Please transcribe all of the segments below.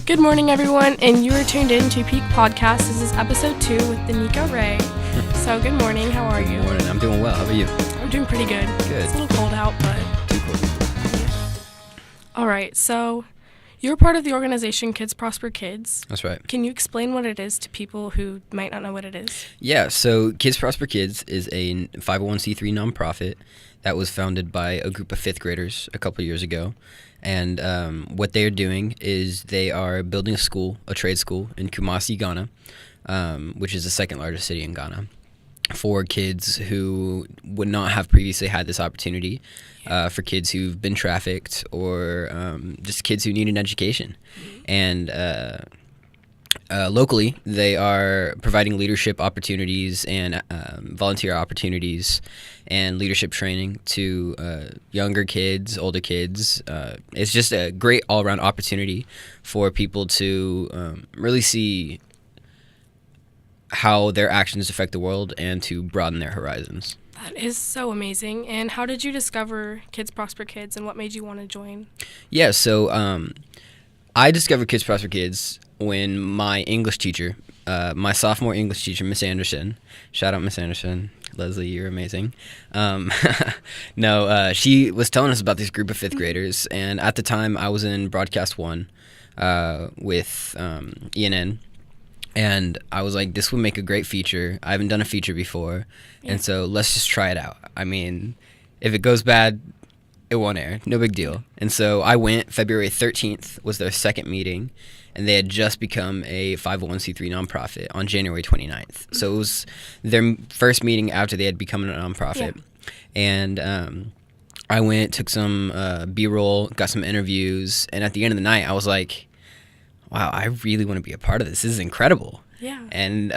Good morning, everyone, and you are tuned in to Pique Podcast. This is episode 2 with the Nico Ray. So, good morning. How are you? Good morning. I'm doing well. How about you? I'm doing pretty good. Good. It's a little cold out, but... Too cold. Yeah. All right, so you're part of the organization Kids Prosper Kids. That's right. Can you explain what it is to people who might not know what it is? Yeah, so Kids Prosper Kids is a 501c3 nonprofit that was founded by a group of 5th graders a couple years ago. And what they are doing is they are building a school, a trade school in Kumasi, Ghana, which is the second largest city in Ghana, for kids who would not have previously had this opportunity, for kids who've been trafficked or just kids who need an education. And locally, they are providing leadership opportunities and volunteer opportunities and leadership training to younger kids, older kids. It's just a great all-around opportunity for people to really see how their actions affect the world and to broaden their horizons. That is so amazing. And how did you discover Kids Prosper Kids, and what made you want to join? Yeah, so I discovered Kids Prosper Kids when my English teacher, my sophomore English teacher, Miss Anderson, shout out Miss Anderson, Leslie, you're amazing. She was telling us about this group of 5th graders, and at the time I was in Broadcast 1 with ENN, and I was like, this would make a great feature. I haven't done a feature before, and so let's just try it out. I mean, if it goes bad, it won't air. No big deal. And so I went. February 13th was their second meeting, and they had just become a 501c3 nonprofit on January 29th. So it was their first meeting after they had become a nonprofit. Yeah. And I went, took some B-roll, got some interviews, and at the end of the night, I was like, wow, I really want to be a part of this. This is incredible. Yeah. And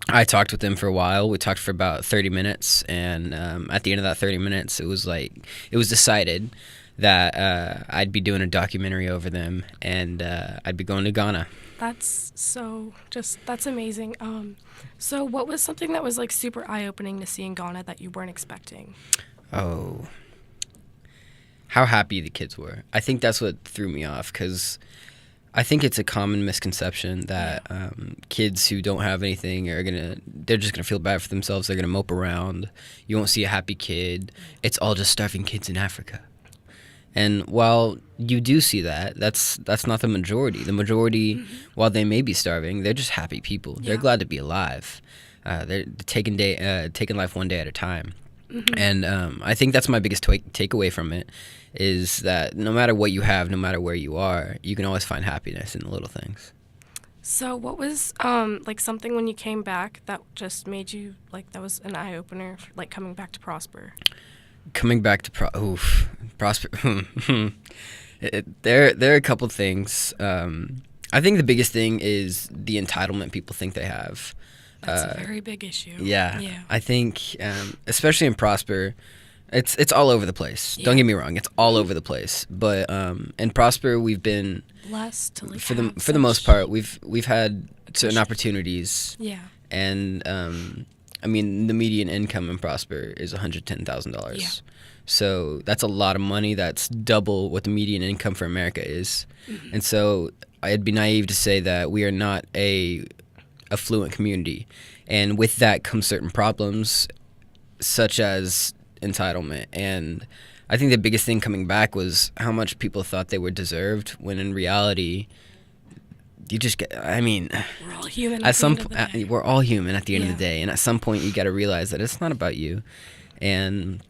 I talked with them for a while. We talked for about 30 minutes, and at the end of that 30 minutes, it was decided that I'd be doing a documentary over them, and I'd be going to Ghana. That's amazing. So what was something that was like super eye-opening to see in Ghana that you weren't expecting? Oh, how happy the kids were. I think that's what threw me off, because I think it's a common misconception that kids who don't have anything they're just gonna feel bad for themselves. They're gonna mope around. You won't see a happy kid. It's all just starving kids in Africa. And while you do see that, that's not the majority. The majority, while they may be starving, they're just happy people. They're glad to be alive. They're taking life one day at a time. And I think that's my biggest takeaway from it, is that no matter what you have, no matter where you are, you can always find happiness in the little things. So what was something when you came back that just made you that was an eye opener, coming back to Prosper? Coming back to Prosper, there are a couple things. I think the biggest thing is the entitlement people think they have. That's a very big issue. Yeah. I think, especially in Prosper, it's all over the place. Yeah. Don't get me wrong, it's all over the place. But in Prosper, we've been blessed to for the most part. We've had certain opportunities. Yeah. And I mean, the median income in Prosper is $110,000. Yeah. So that's a lot of money. That's double what the median income for America is. And so I'd be naive to say that we are not a affluent community, and with that comes certain problems such as entitlement. And I think the biggest thing coming back was how much people thought they were deserved, when in reality you just get, we're all human we're all human at the end of the day, and at some point you got to realize that it's not about you, and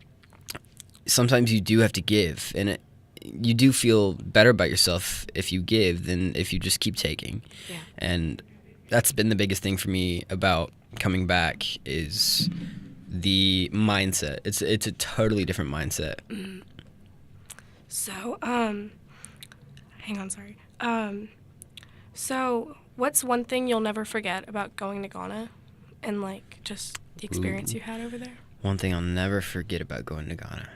sometimes you do have to give, and you do feel better about yourself if you give than if you just keep taking. And that's been the biggest thing for me about coming back, is the mindset. It's a totally different mindset. So, hang on, sorry. So what's one thing you'll never forget about going to Ghana, and just the experience you had over there? One thing I'll never forget about going to Ghana.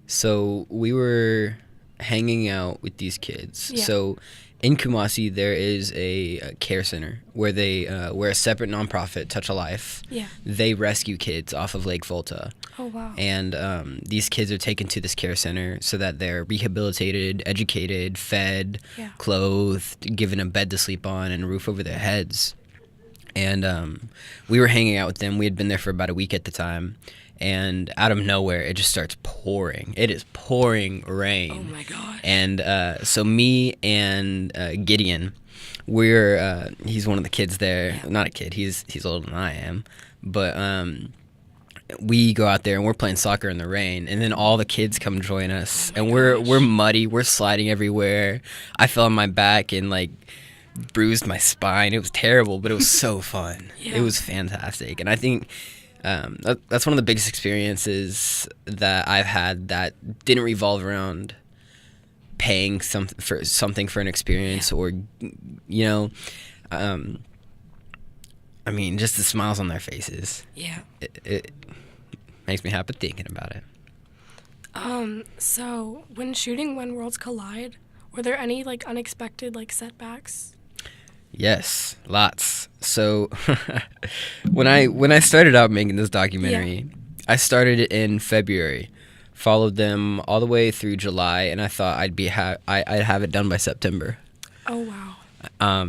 So we were hanging out with these kids. Yeah. So In Kumasi, there is a care center where where a separate nonprofit, Touch a Life, Yeah. they rescue kids off of Lake Volta. Oh, wow. And these kids are taken to this care center so that they're rehabilitated, educated, fed, Yeah. clothed, given a bed to sleep on, and a roof over their heads. And we were hanging out with them. We had been there for about a week at the time. And out of nowhere, it just starts pouring. It is pouring rain. Oh, my gosh. And so me and Gideon, he's one of the kids there. Yeah. Not a kid. He's older than I am. But we go out there and we're playing soccer in the rain, and then all the kids come join us, Oh my and we're gosh. muddy. We're sliding everywhere. I fell on my back and like bruised my spine. It was terrible, but it was so fun. Yeah. It was fantastic, and I think. That's one of the biggest experiences that I've had that didn't revolve around paying something for an experience, or I mean, just the smiles on their faces. Yeah. It makes me happy thinking about it. So when shooting When Worlds Collide, were there any like unexpected like setbacks? Yes, lots. So when I started out making this documentary, I started it in February, followed them all the way through July, and I thought I'd have it done by September. Oh, wow.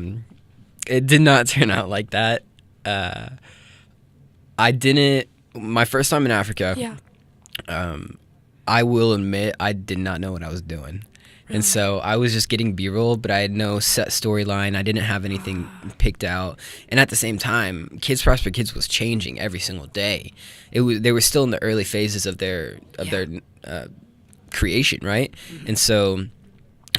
It did not turn out like that. I didn't. My first time in Africa. Yeah. I will admit I did not know what I was doing. And so I was just getting B-roll, but I had no set storyline. I didn't have anything picked out. And at the same time, Kids Prosper Kids was changing every single day. They were still in the early phases of their creation, right? Mm-hmm. And so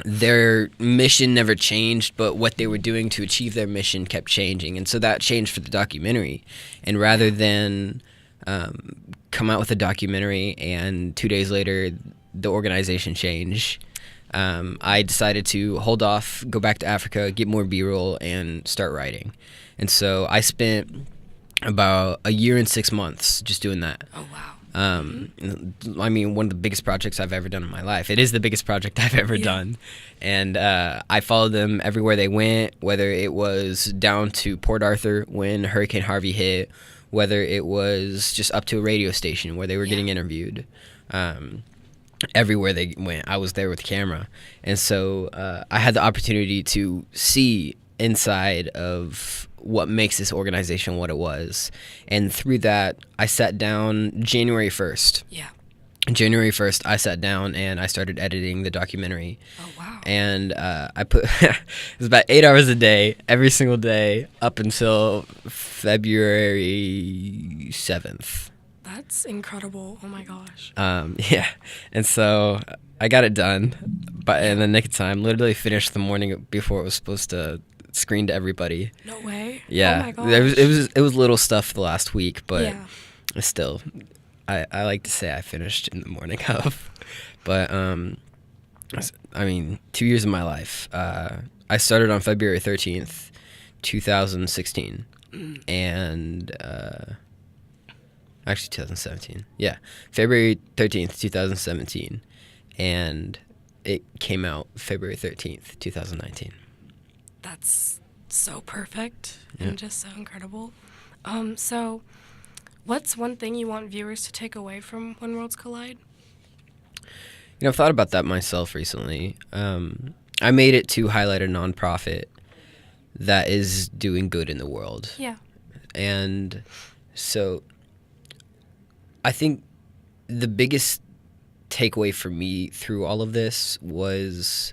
their mission never changed, but what they were doing to achieve their mission kept changing. And so that changed for the documentary. And rather than come out with a documentary and 2 days later the organization changed, I decided to hold off, go back to Africa, get more B-roll, and start writing. And so I spent about a year and 6 months just doing that. Oh, wow. I mean, one of the biggest projects I've ever done in my life. It is the biggest project I've ever done. And I followed them everywhere they went, whether it was down to Port Arthur when Hurricane Harvey hit, whether it was just up to a radio station where they were getting interviewed. Everywhere they went, I was there with the camera. And so I had the opportunity to see inside of what makes this organization what it was. And through that, I sat down January 1st. Yeah. January 1st, I sat down and I started editing the documentary. Oh, wow. And I put it was about 8 hours a day, every single day, up until February 7th. That's incredible. Oh, my gosh. Yeah. And so I got it done, but in the nick of time, literally finished the morning before it was supposed to screen to everybody. No way. Yeah. Oh, my gosh. It was little stuff the last week, but Yeah. still, I like to say I finished in the morning of. But I mean, 2 years of my life. I started on February 13th, 2016, and actually 2017. Yeah, February 13th, 2017, and it came out February 13th, 2019. That's so perfect Yeah. and just so incredible. So what's one thing you want viewers to take away from When Worlds Collide? You know, I've thought about that myself recently. I made it to highlight a nonprofit that is doing good in the world. Yeah. And so I think the biggest takeaway for me through all of this was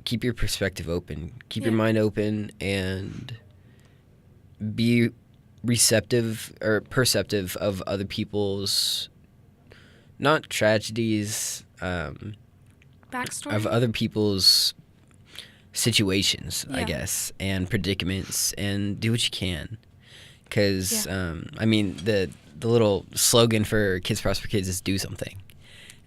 keep your perspective open, keep your mind open, and be receptive or perceptive of other people's, not tragedies, Backstory? of other people's situations, I Yeah. guess, and predicaments, and do what you can. Because, I mean, the little slogan for Kids Prosper Kids is do something.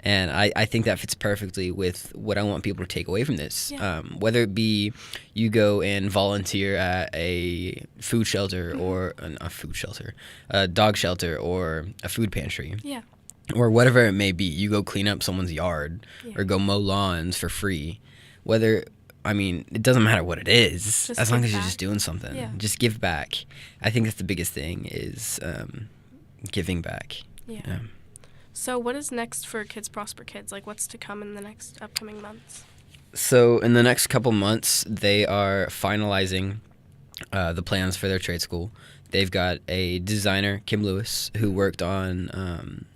And I think that fits perfectly with what I want people to take away from this. Yeah. Whether it be you go and volunteer at a food shelter or a dog shelter or a food pantry. Yeah. Or whatever it may be. You go clean up someone's yard or go mow lawns for free. Whether I mean, it doesn't matter what it is, Just as long give as you're back. just doing something. Yeah. Just give back. I think that's the biggest thing is giving back. Yeah. Yeah. So what is next for Kids Prosper Kids? Like, what's to come in the next upcoming months? So in the next couple months, they are finalizing the plans for their trade school. They've got a designer, Kim Lewis, who worked on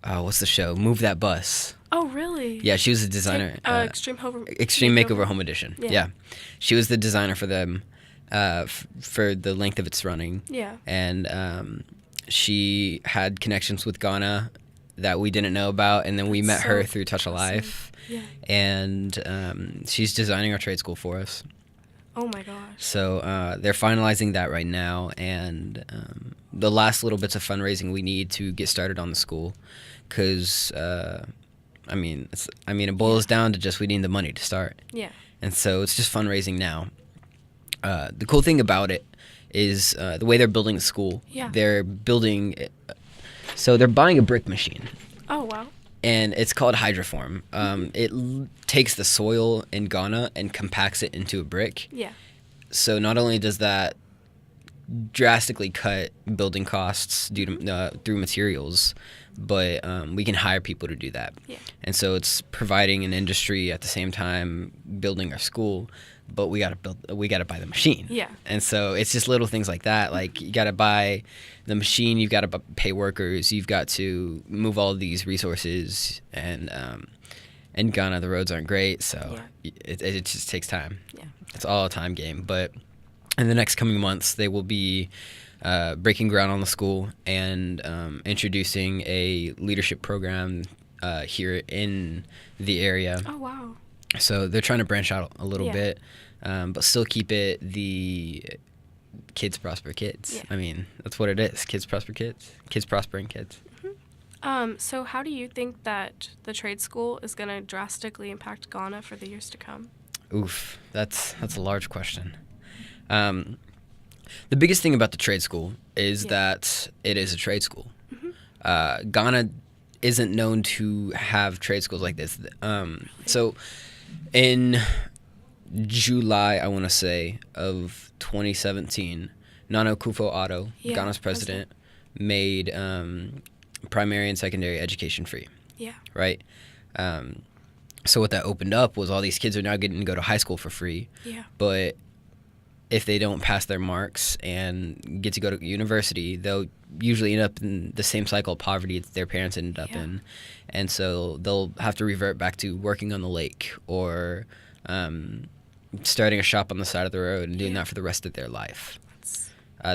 what's the show? Move That Bus. Oh, really? Yeah, she was a designer. Extreme Makeover Home Edition. Yeah. Yeah. She was the designer for them for the length of its running. Yeah. And she had connections with Ghana that we didn't know about, and then we met That's her so through Touch of awesome. Life. Yeah. And she's designing our trade school for us. Oh my gosh. So they're finalizing that right now, and the last little bits of fundraising we need to get started on the school, because it boils down to just we need the money to start. Yeah. And so it's just fundraising now. The cool thing about it is the way they're building the school. Yeah. They're building, so they're buying a brick machine. Oh, wow. And it's called hydroform. It takes the soil in Ghana and compacts it into a brick. Yeah. So not only does that drastically cut building costs due to through materials, but we can hire people to do that. Yeah. And so it's providing an industry at the same time building our school, but we gotta buy the machine. Yeah. And so it's just little things like that. Like you gotta buy the machine, you've got to pay workers, you've got to move all of these resources, and in Ghana the roads aren't great, so it just takes time. Yeah. It's all a time game. But in the next coming months, they will be breaking ground on the school and introducing a leadership program here in the area. Oh, wow. So they're trying to branch out a little Yeah. bit, but still keep it the Kids Prosper Kids. Yeah. I mean, that's what it is. Kids Prosper Kids. Kids Prospering Kids. So how do you think that the trade school is going to drastically impact Ghana for the years to come? Oof, that's a large question. The biggest thing about the trade school is that it is a trade school. Ghana isn't known to have trade schools like this. So in July, I want to say, of 2017, Nana Akufo-Addo, Ghana's president, made primary and secondary education free. Yeah. Right? So what that opened up was all these kids are now getting to go to high school for free. Yeah. But if they don't pass their marks and get to go to university, they'll usually end up in the same cycle of poverty that their parents ended up in. And so they'll have to revert back to working on the lake or starting a shop on the side of the road and doing that for the rest of their life.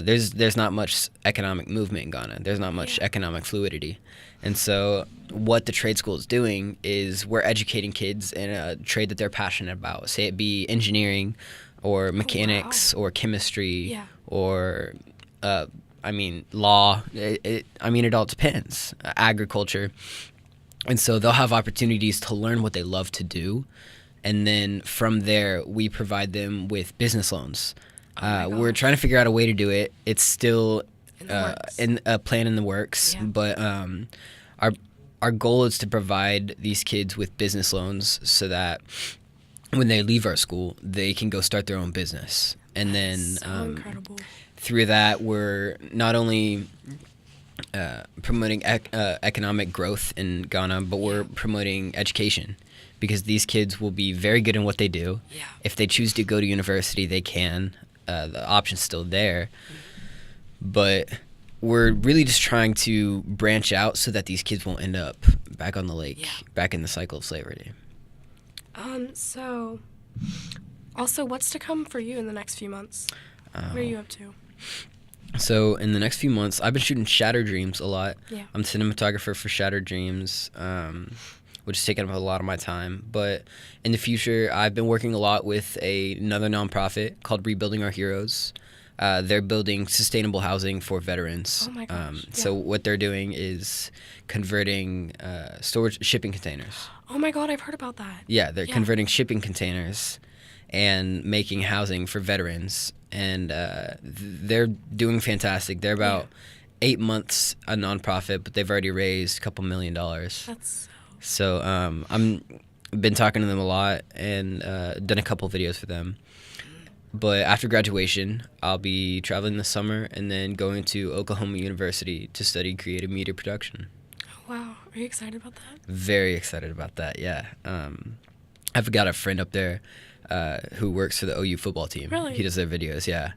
There's not much economic movement in Ghana. There's not much economic fluidity. And so what the trade school is doing is we're educating kids in a trade that they're passionate about, say it be engineering or mechanics or chemistry or, law. It all depends. Agriculture. And so they'll have opportunities to learn what they love to do. And then from there, we provide them with business loans. We're trying to figure out a way to do it. It's still in a plan in the works, but our goal is to provide these kids with business loans so that when they leave our school, they can go start their own business. And then Incredible. Through that, we're not only promoting economic growth in Ghana, but we're promoting education. Because these kids will be very good in what they do. Yeah. If they choose to go to university, they can. The option's still there. But we're really just trying to branch out so that these kids won't end up back on the lake, back in the cycle of slavery. So, also, what's to come for you in the next few months? What are you up to? So in the next few months, I've been shooting Shattered Dreams a lot. Yeah. I'm cinematographer for Shattered Dreams. Which has taken up a lot of my time. But in the future, I've been working a lot with another nonprofit called Rebuilding Our Heroes. They're building sustainable housing for veterans. Oh my gosh. So what they're doing is converting shipping containers. Oh my God, I've heard about that. Yeah, they're converting shipping containers and making housing for veterans. And they're doing fantastic. They're about 8 months a nonprofit, but they've already raised a couple $1 million. That's So been talking to them a lot and done a couple videos for them. But after graduation, I'll be traveling this summer and then going to Oklahoma University to study creative media production. Oh, wow. Are you excited about that? Very excited about that, yeah. I've got a friend up there who works for the OU football team. Really? He does their videos, yeah.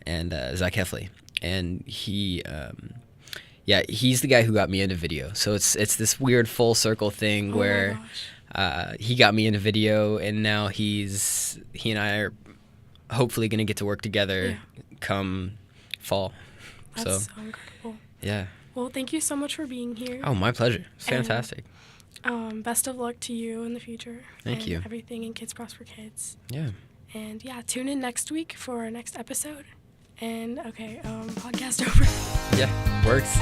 And Zach Heffley. And he, he's the guy who got me into video. So it's this weird full circle thing where he got me into video, and now he and I are hopefully going to get to work together come fall. That's so incredible. Yeah. Well, thank you so much for being here. Oh, my pleasure. It's fantastic. Best of luck to you in the future. Thank you. Everything in Kids Prosper Kids. Yeah. And yeah, tune in next week for our next episode. And okay, podcast over. Yeah, works.